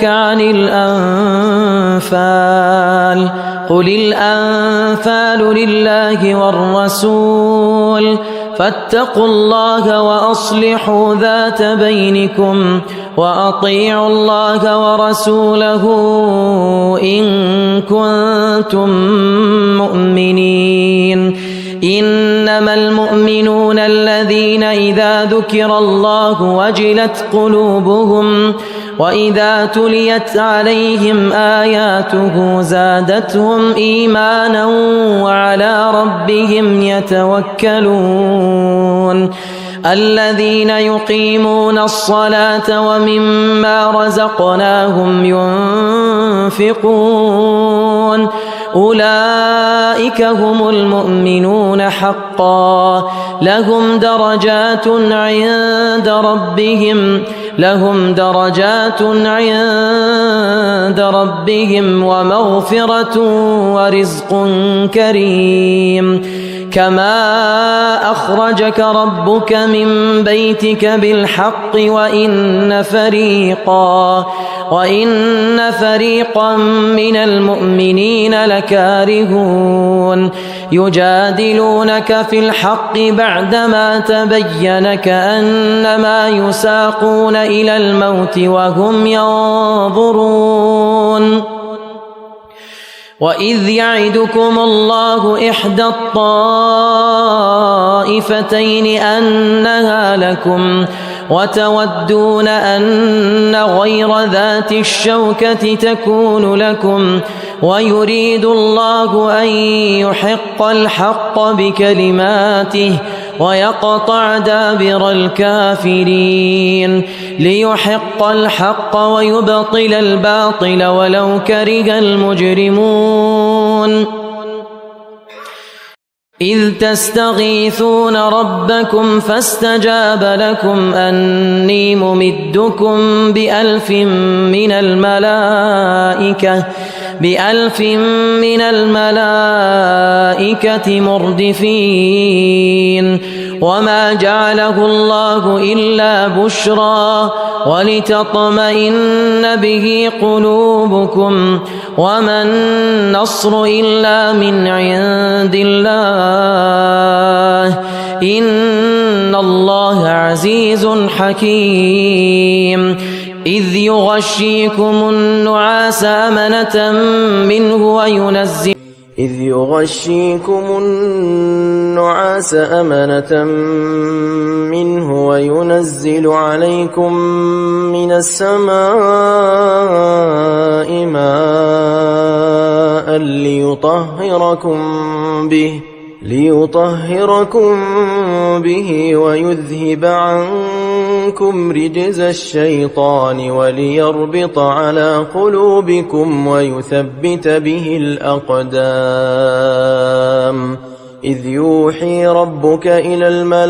عن الأنفال قل الأنفال لله والرسول فاتقوا الله وأصلحوا ذات بينكم وأطيعوا الله ورسوله إن كنتم مؤمنين إنما المؤمنون الذين إذا ذكر الله وجلت قلوبهم وإذا تليت عليهم آياته زادتهم إيمانا وعلى ربهم يتوكلون الذين يقيمون الصلاة ومما رزقناهم ينفقون أولئك هم المؤمنون حقا لهم درجات عند ربهم ومغفرة ورزق كريم كما أخرجك ربك من بيتك بالحق وإن فريقا من المؤمنين لكارهون يجادلونك في الحق بعدما تبين كأنما يساقون إلى الموت وهم ينظرون وإذ يعدكم الله إحدى الطائفتين أنها لكم وتودون أن غير ذات الشوكة تكون لكم ويريد الله أن يحق الحق بكلماته ويقطع دابر الكافرين ليحق الحق ويبطل الباطل ولو كره المجرمون إذ تستغيثون ربكم فاستجاب لكم أني ممدكم بألف من الملائكة مردفين وما جعله الله إلا بشرى ولتطمئن به قلوبكم وما النصر إلا من عند الله إن الله عزيز حكيم إذ يغشيكم النعاس أمنة منه وينزل عليكم من السماء ماء ليطهركم به ويذهب عنكم رجز الشيطان وليربط على قلوبكم ويثبت به الأقدام إذ يوحي ربك إلى الملائكة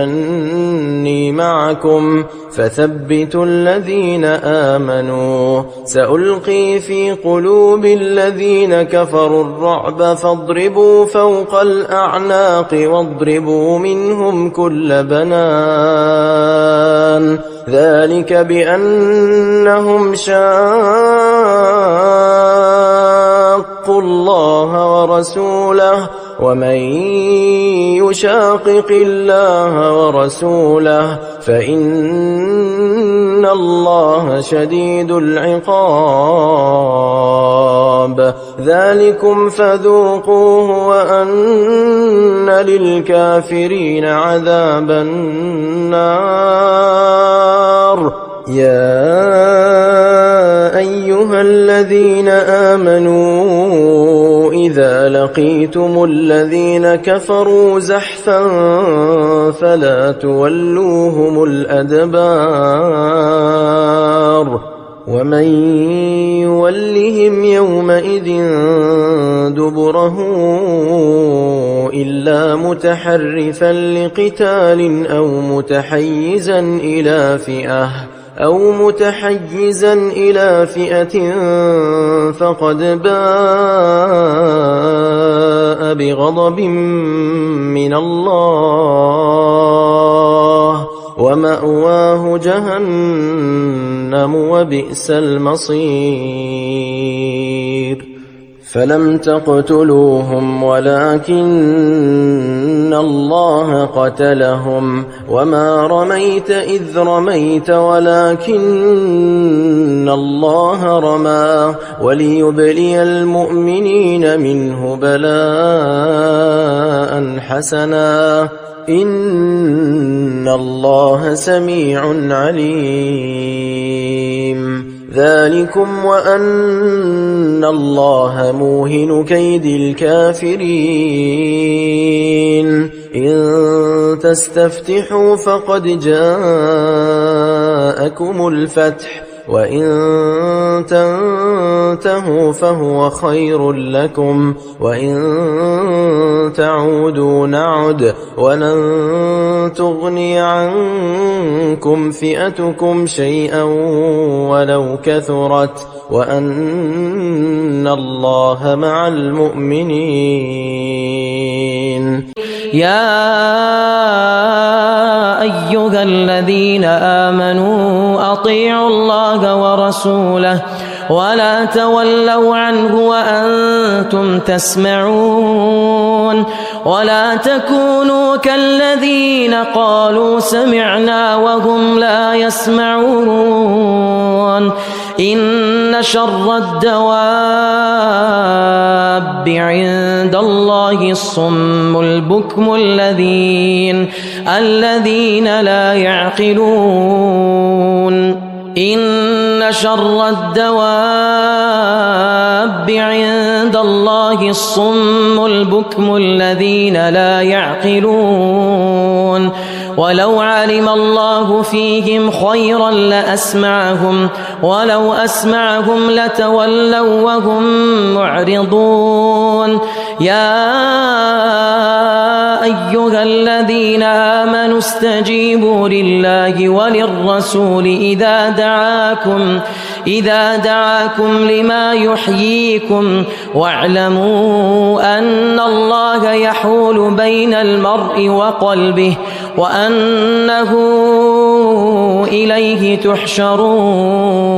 أني معكم فثبتوا الذين آمنوا سألقي في قلوب الذين كفروا الرعب فاضربوا فوق الأعناق واضربوا منهم كل بنان ذلك بأنهم شاقوا الله ورسوله ومن يشاقق الله ورسوله فإن الله شديد العقاب ذلكم فذوقوه وأن للكافرين عذاب النار يا أيها الذين آمنوا إذا لقيتم الذين كفروا زحفا فلا تولوهم الأدبار ومن يولهم يومئذ دبره إلا متحرفا لقتال أو متحيزا إلى فئة فقد باء بغضب من الله ومأواه جهنم وبئس المصير فلم تقتلوهم ولكن الله قتلهم وما رميت إذ رميت ولكن الله رمى وليبلي المؤمنين منه بلاء حسنا إن الله سميع عليم ذلكم وأن الله موهن كيد الكافرين إن تستفتحوا فقد جاءكم الفتح وإن تنتهوا فهو خير لكم وإن تعودوا نعد ولن تغني عنكم فئتكم شيئا ولو كثرت وأن الله مع المؤمنين يا أيها الذين آمنوا أطيعوا الله ورسوله ولا تولوا عنه وأنتم تسمعون ولا تكونوا كالذين قالوا سمعنا وهم لا يسمعون إن شر الدواب عند الله الصم البكم الذين لا يعقلون إن شر الدواب عند الله الصم البكم الذين لا يعقلون ولو علم الله فيهم خيرا لأسمعهم ولو أسمعهم لتولوا وهم معرضون يا أيها الذين آمنوا استجيبوا لله وللرسول إذا دعاكم لما يحييكم واعلموا أن الله يحول بين المرء وقلبه وأنه إليه تحشرون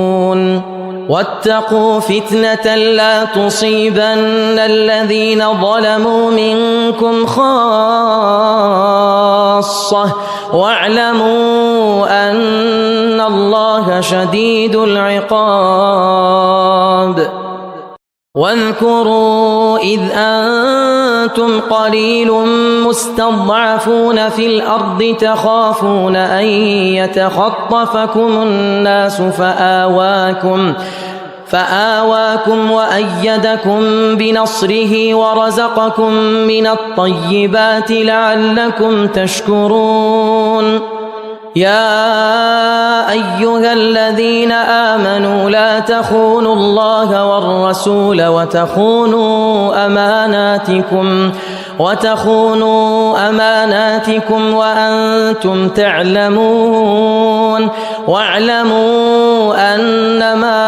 واتقوا فتنة لا تصيبن الذين ظلموا منكم خاصة واعلموا أن الله شديد العقاب واذكروا إذ أنتم قليل مستضعفون في الأرض تخافون أن يتخطفكم الناس فآواكم وأيدكم بنصره ورزقكم من الطيبات لعلكم تشكرون يا أيها الذين آمنوا لا تخونوا الله والرسول وتخونوا أماناتكم وأنتم تعلمون واعلموا أنما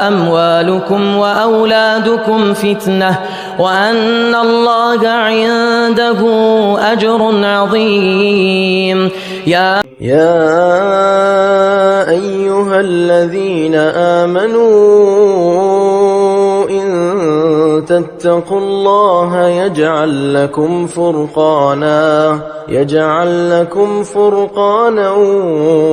أموالكم وأولادكم فتنة وأن الله عنده أجر عظيم يا أيها الذين آمنوا إن تتقوا الله يجعل لكم فرقانا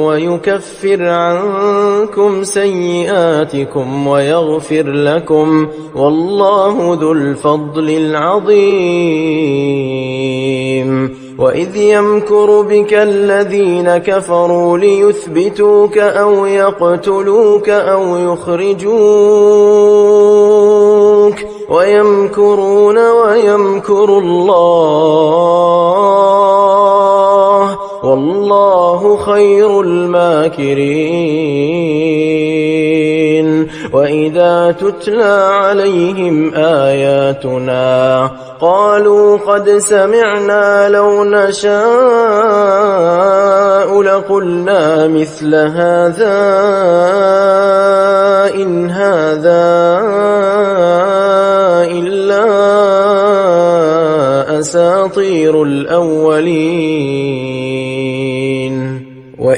ويكفر عنكم سيئاتكم ويغفر لكم والله ذو الفضل العظيم وإذ يمكر بك الذين كفروا ليثبتوك أو يقتلوك أو يخرجوك ويمكرون ويمكر الله والله خير الماكرين وإذا تتلى عليهم آياتنا قالوا قد سمعنا لو نشاء لقلنا مثل هذا إن هذا إلا أساطير الأولين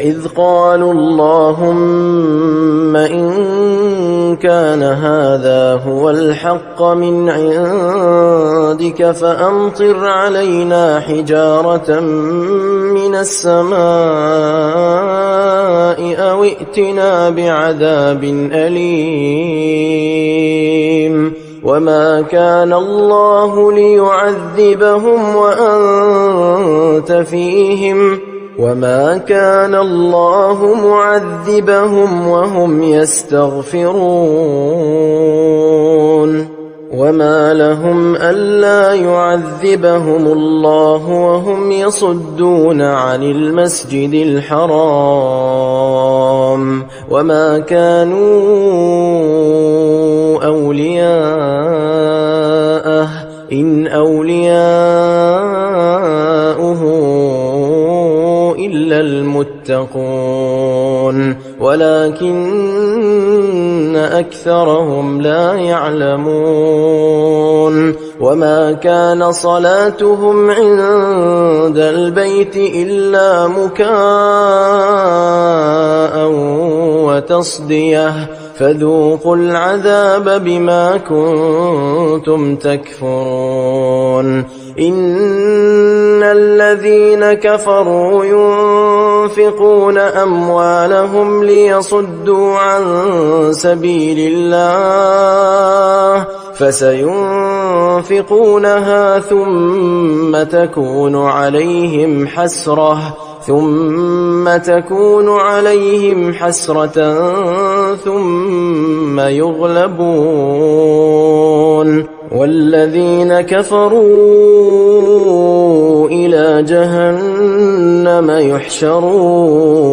وإذ قالوا اللهم إن كان هذا هو الحق من عندك فأمطر علينا حجارة من السماء أو ائتنا بعذاب أليم وما كان الله ليعذبهم وأنت فيهم وما كان الله معذبهم وهم يستغفرون وما لهم ألا يعذبهم الله وهم يصدون عن المسجد الحرام وما كانوا أولياءه إن أولياؤه إلا المتقون ولكن أكثرهم لا يعلمون وما كان صلاتهم عند البيت إلا مكاء وتصدية فذوقوا العذاب بما كنتم تكفرون إن الذين كفروا ينفقون أموالهم ليصدوا عن سبيل الله فسينفقونها ثم تكون عليهم حسرة ثم يغلبون والذين كفروا إلى جهنم يحشرون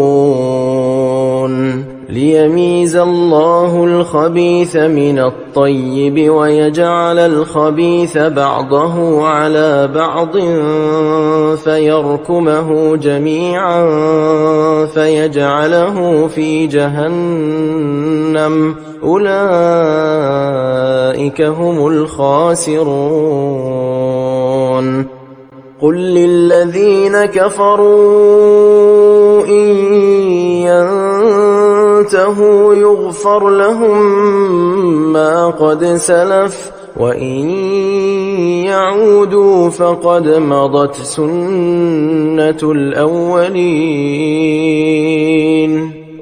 ليميز الله الخبيث من الطيب ويجعل الخبيث بعضه على بعض فيركمه جميعا فيجعله في جهنم أولئك هم الخاسرون قل للذين كفروا إن ينتهوا يغفر لهم ما قد سلف وإن يعودوا فقد مضت سنة الأولين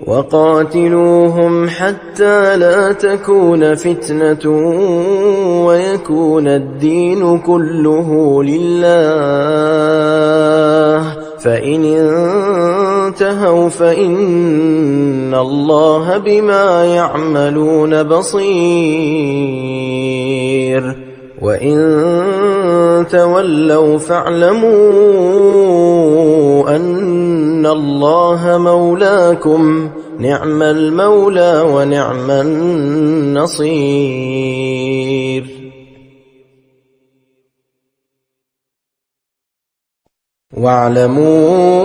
وقاتلوهم حتى لا تكون فتنة ويكون الدين كله لله فإن انتهوا فإن الله بما يعملون بصير وإن تولوا فاعلموا أن الله مولاكم نعم المولى ونعم النصير واعلموا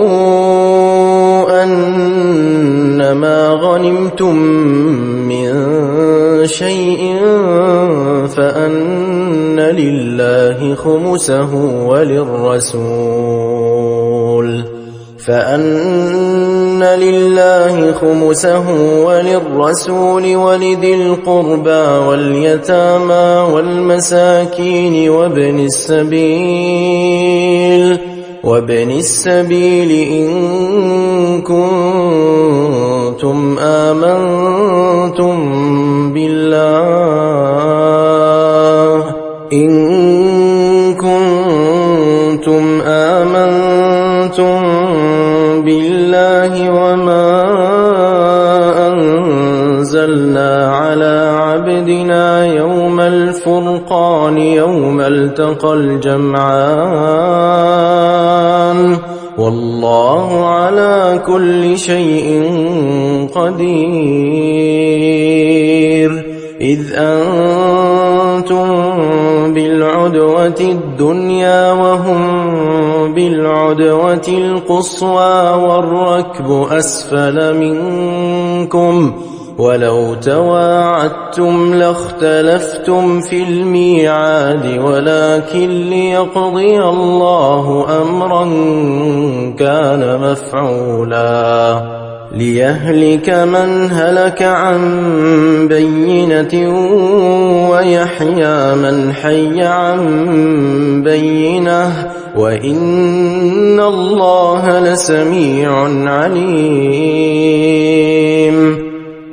أنما غنمتم من شيء فأن لله خمسه وللرسول ولذي القربى واليتامى والمساكين وابن السبيل إن كنتم آمنتم بالله وما أنزلنا على عبدنا يوم الفرقان يوم التقى الجمعان والله على كل شيء قدير إذ أنتم بالعدوة الدنيا وهم بالعدوة القصوى والركب أسفل منكم ولو تواعدتم لاختلفتم في الميعاد ولكن ليقضي الله أمرا كان مفعولا ليهلك من هلك عن بينة ويحيى من حي عن بينة وإن الله لسميع عليم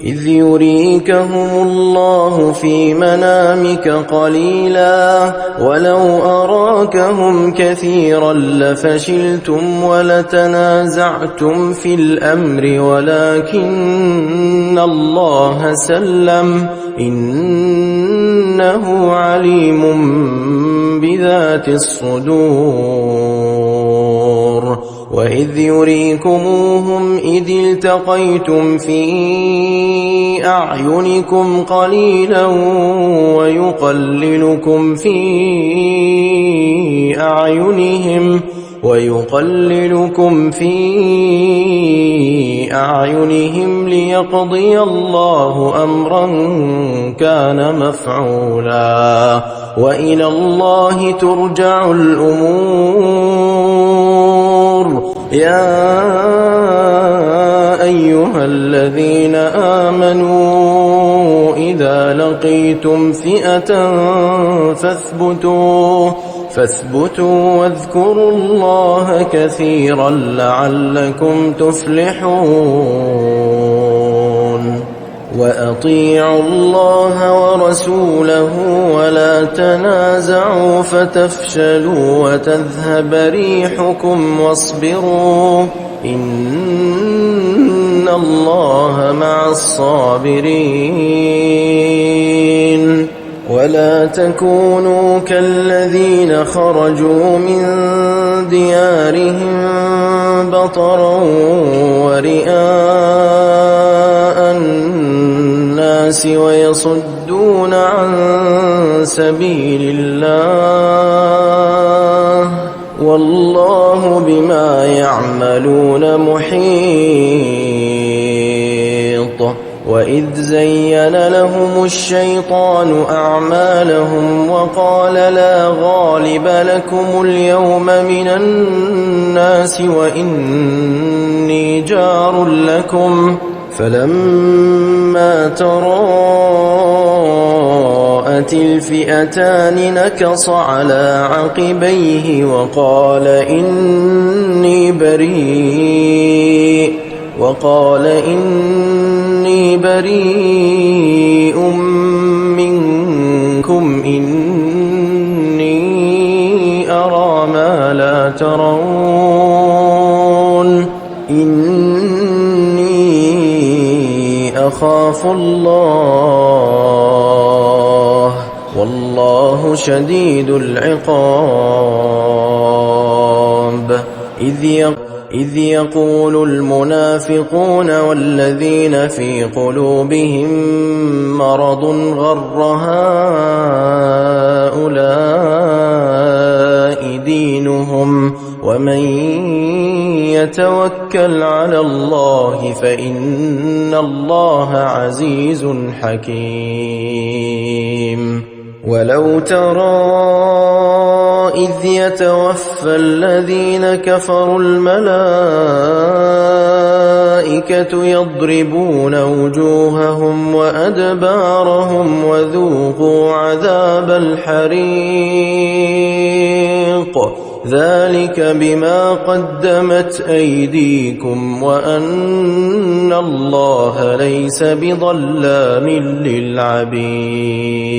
إذ يريكهم الله في منامك قليلا ولو أراكهم كثيرا لفشلتم ولتنازعتم في الأمر ولكن الله سلم إنه عليم بذات الصدور وإذ يريكموهم إذ التقيتم في أعينكم قليلا ويقللكم في أعينهم ليقضي الله أمرا كان مفعولا وإلى الله ترجع الأمور يا أيها الذين آمنوا إذا لقيتم فئة فاثبتوا واذكروا الله كثيرا لعلكم تفلحون وأطيعوا الله ورسوله ولا تنازعوا فتفشلوا وتذهب ريحكم واصبروا إن الله مع الصابرين ولا تكونوا كالذين خرجوا من ديارهم بطرا ورئاء الناس ويصدون عن سبيل الله والله بما يعملون محيط وإذ زين لهم الشيطان أعمالهم وقال لا غالب لكم اليوم من الناس وإني جار لكم فلما تراءت الفئتان نكص على عقبيه وقال إني بريء منكم إني أرى ما لا ترون إني أخاف الله والله شديد العقاب إذ يقول المنافقون والذين في قلوبهم مرض غر هؤلاء دينهم ومن يتوكل على الله فإن الله عزيز حكيم ولو ترى إذ يتوفى الذين كفروا الملائكة يضربون وجوههم وأدبارهم وذوقوا عذاب الحريق ذلك بما قدمت أيديكم وأن الله ليس بظلام للعبيد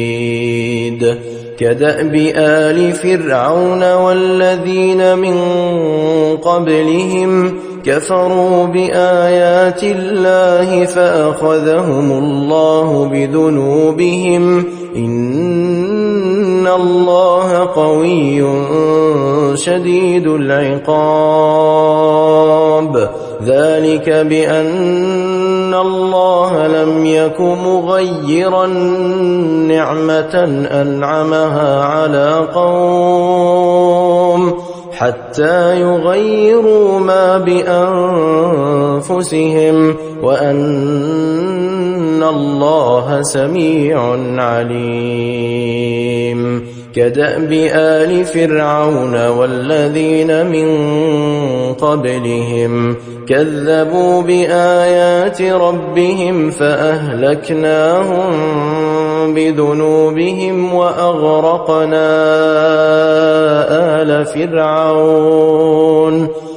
كدأب آل فرعون والذين من قبلهم كفروا بآيات الله فأخذهم الله بذنوبهم إن الله قوي شديد العقاب ذلك بأن الله لم يك مغيرا نعمة أنعمها على قوم حتى يغيروا ما بأنفسهم وأن الله سميع عليم. كدأب آل فرعون والذين من قبلهم كذبوا بآيات ربهم فأهلكناهم بذنوبهم وأغرقنا آل فرعون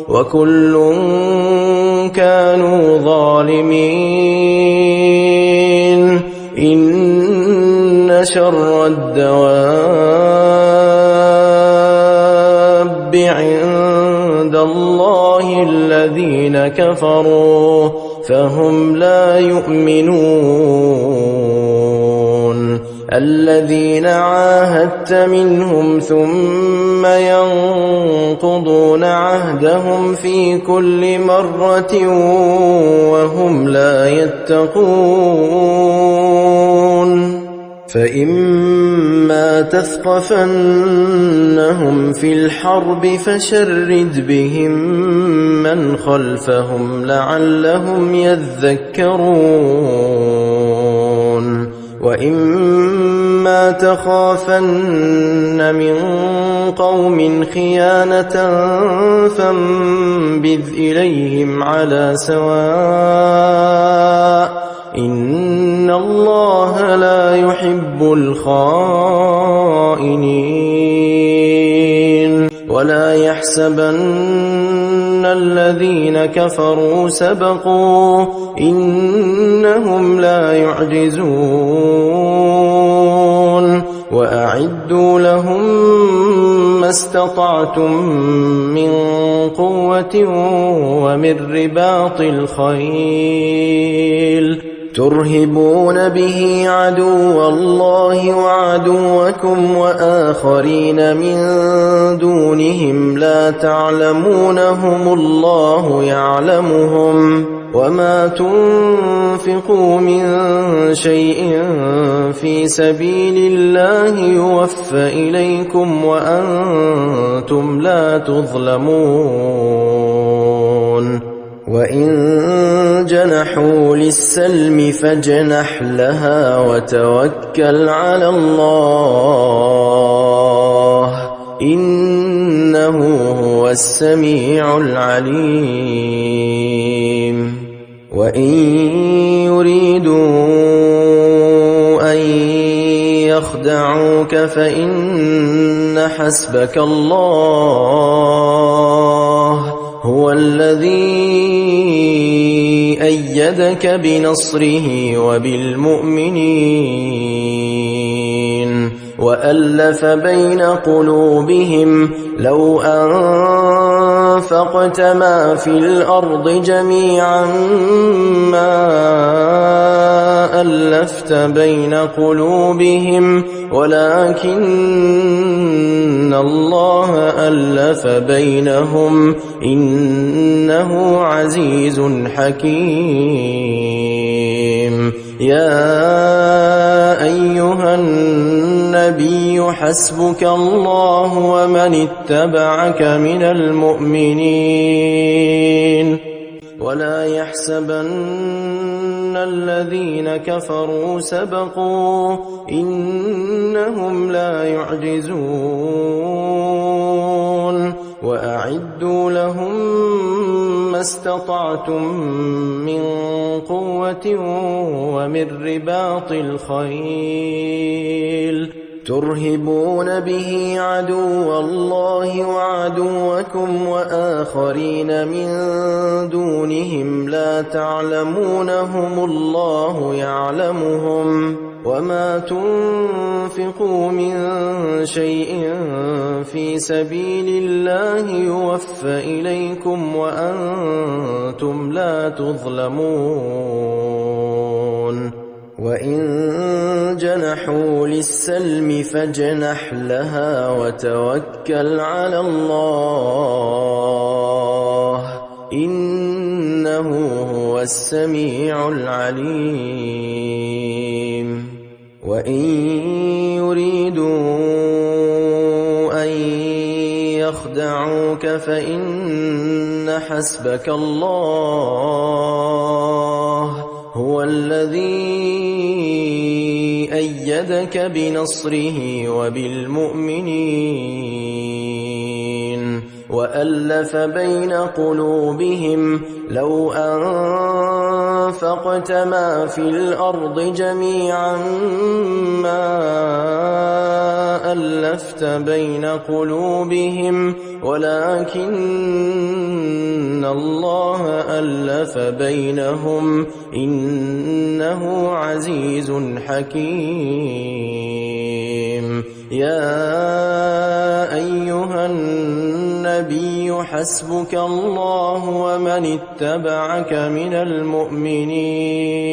وكل كانوا ظالمين. إن شر الدواب عند الله الذين كفروا فهم لا يؤمنون. الذين عاهدت منهم ثم ينقضون عهدهم في كل مرة وهم لا يتقون. فإما تثقفنهم في الحرب فشرد بهم من خلفهم لعلهم يذكرون. وإما تخافن من قوم خيانة فانبذ إليهم على سواء إن الله لا يحب الخائنين. ولا يحسبن الذين كفروا سبقوا إنهم لا يعجزون. وأعدوا لهم ما استطعتم من قوة ومن رباط الخيل ترهبون به عدو الله وعدوكم وآخرين من دونهم لا تعلمونهم الله يعلمهم. وما تنفقوا من شيء في سبيل الله يوفى إليكم وأنتم لا تظلمون. وإن جنحوا للسلم فاجنح لها وتوكل على الله إنه هو السميع العليم. وإن يريدوا أن يخدعوك فإن حسبك الله هو الذي أيدك بنصره وبالمؤمنين وألف بين قلوبهم لو أنفقت ما في الأرض جميعا ما ألفت بين قلوبهم ولكن الله ألف بينهم إنه عزيز حكيم. يا أيها النبي حسبك الله ومن اتبعك من المؤمنين. ولا يحسبن الذين كفروا سبقوا إنهم لا يعجزون. وأعدوا لهم ما استطعتم من قوة ومن رباط الخيل ترهبون به عدو الله وعدوكم وآخرين من دونهم لا تعلمونهم الله يعلمهم. وما تنفقوا من شيء في سبيل الله يوفى إليكم وأنتم لا تظلمون. وإن جنحوا للسلم فاجنح لها وتوكل على الله إنه هو السميع العليم. وإن يريدوا أن يخدعوك فإن حسبك الله هو الذي أيدك بنصره وبالمؤمنين وألف بين قلوبهم لو أنفقت ما في الأرض جميعا ما ألفت بين قلوبهم ولكن الله ألف بينهم إنه عزيز حكيم. يا أيها النبي حسبك الله ومن اتبعك من المؤمنين.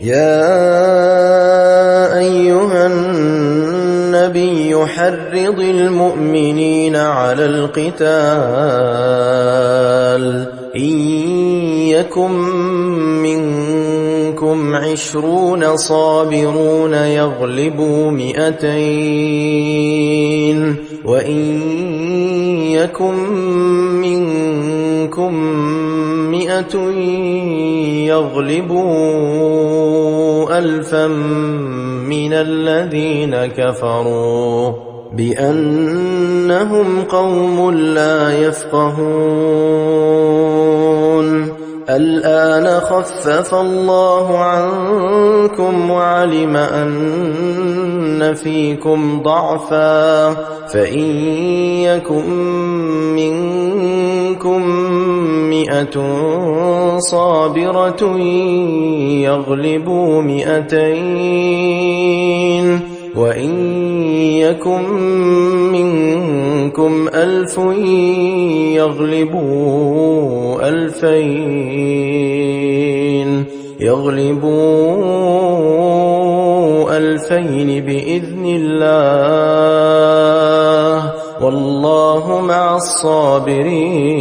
يا أيها النبي حرض المؤمنين على القتال إن يكن منكم 20 صابرون يغلبوا 200 وإن يكن منكم 100 يغلبوا 1000 من الذين كفروا بأنهم قوم لا يفقهون. الآن خفف الله عنكم وعلم أن فيكم ضعفا فإن يكن منكم 100 صابرة يغلبوا 200 وإن يكن منكم 1000 يغلبوا 2000 بإذن الله والله مع الصابرين.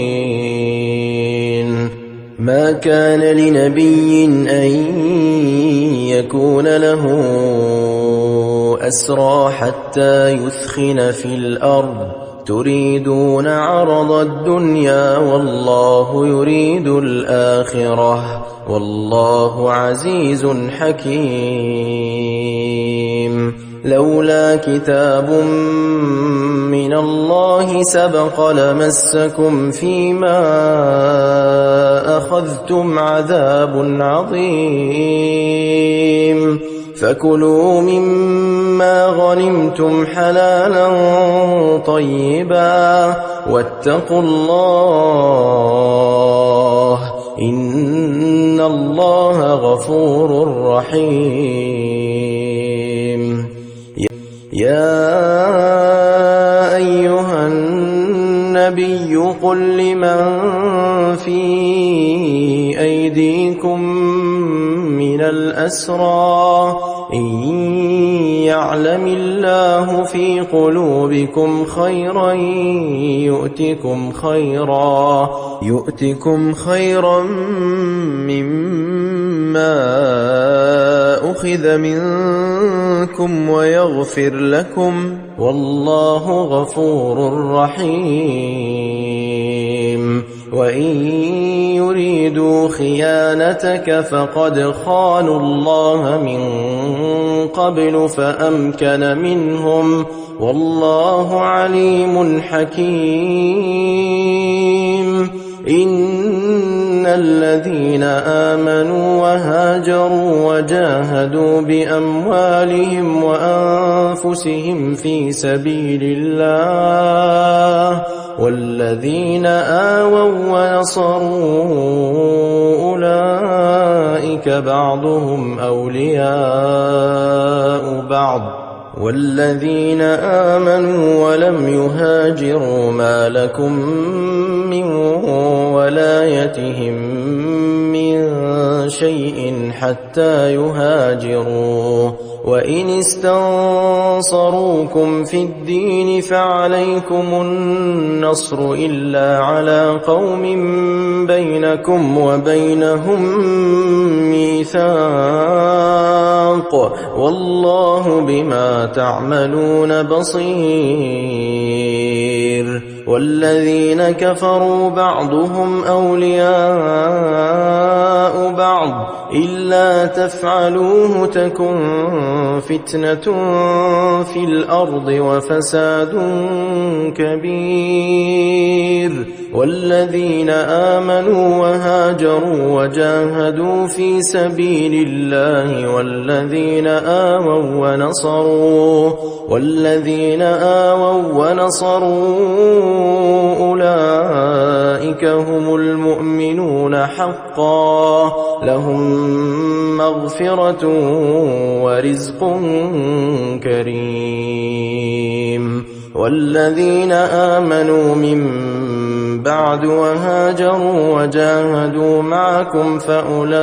ما كان لنبي أن يكون له أسرى حتى يثخن في الأرض تريدون عرض الدنيا والله يريد الآخرة والله عزيز حكيم. لولا كتاب من الله سبق لمسكم فيما أخذتم عذاب عظيم فكلوا مما غنمتم حلالا طيبا واتقوا الله إن الله غفور رحيم. يا أيها النبي قل لمن في أيديكم من الأسرى إن يعلم الله في قلوبكم خيرا يؤتكم خيرا مما أخذ منكم ويغفر لكم والله غفور رحيم. وإن يريدوا خيانتك فقد خانوا الله من قبل فأمكن منهم والله عليم حكيم. إن الذين آمنوا وهاجروا وجاهدوا بأموالهم وأنفسهم في سبيل الله والذين آووا ونصروا أولئك بعضهم أولياء بعض والذين آمنوا ولم يهاجروا ما لكم من ولايتهم من شيء حتى يهاجروا وإن استنصروكم في الدين فعليكم النصر إلا على قوم بينكم وبينهم ميثاق بالحق والله بما تعملون بصير. والذين كفروا بعضهم أولياء بعض إلا تفعلوه تكن فتنة في الأرض وفساد كبير. والذين آمنوا وهاجروا وجاهدوا في سبيل الله والذين آووا ونصروا أولئك هم المؤمنون حقا لهم مغفرة ورزق كريم. والذين آمنوا من بعد وهاجروا وجاهدوا معكم فأولئك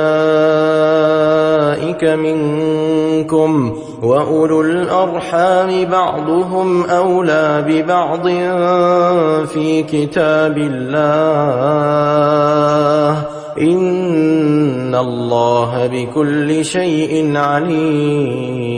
منكم وأولو الأرحام بعضهم أولى ببعض في كتاب الله إن الله بكل شيء عليم.